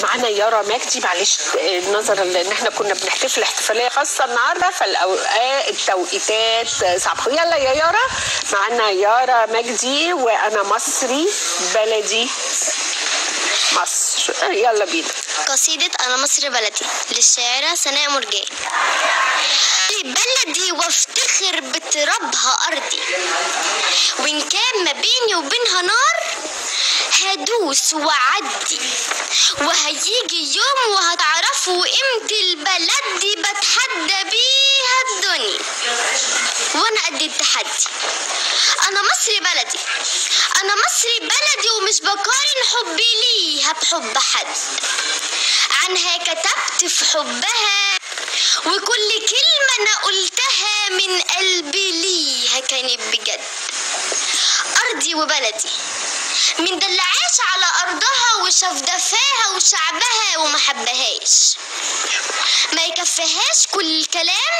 معانا يارا مجدي. معلش نظرا لان احنا كنا بنحتفل احتفاليه خاصه النهارده فالتوقيتات صعبه. يلا يا يارا، معانا يارا مجدي وانا مصري بلدي مصر. يلا بينا. قصيدة أنا مصر بلدي للشاعرة سناء مرجان. بلدي وافتخر بترابها أرضي، وإن كان ما بيني وبينها نار هدوس وعدي، وهيجي يوم وهتعرفوا قيمة البلد دي، بتحدى بيها الدنيا وأنا قد التحدي. أنا مصري بلدي، أنا مصري بلدي، ومش بقارن حبي ليها بحب حد، عنها كتبت في حبها، وكل كلمة أنا قلتها من قلبي ليها كانت بجد. أرضي وبلدي من ده اللي عاش على أرضها وشاف دفاها وشعبها وما حبهاش، ما يكفيهاش كل الكلام،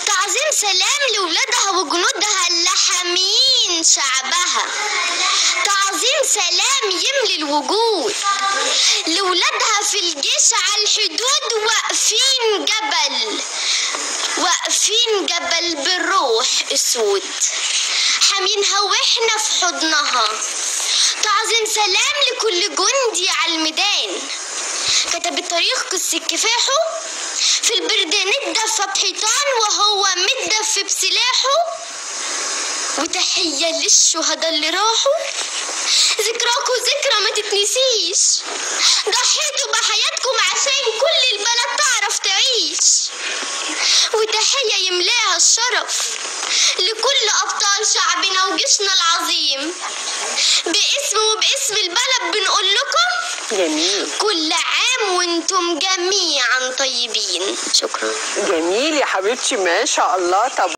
تعظيم سلام لولادها وجنودها اللي حامين شعبها، تعظيم سلام يملي الوجود لولادها في الجيش على الحدود، واقفين جبل واقفين جبل بالروح اسود، حامينها واحنا في حضنها، تعظيم سلام لكل جندي على الميدان، كتب التاريخ قصة كفاحه في البرد ندف بحيطان وهو مدف بسلاحه، وتحية للشهداء اللي راحوا، ذكراكوا ذكرى ما تتنسيش، ضحيتوا بحياتكم عشان كل البلد تعرف تعيش، وتحية يملاها الشرف لكل أبطال شعبنا وجيشنا العظيم، وباسم البلد بنقول لكم جميل، كل عام وانتم جميعا طيبين. شكرا. جميل يا حبيبتي، ما شاء الله. طب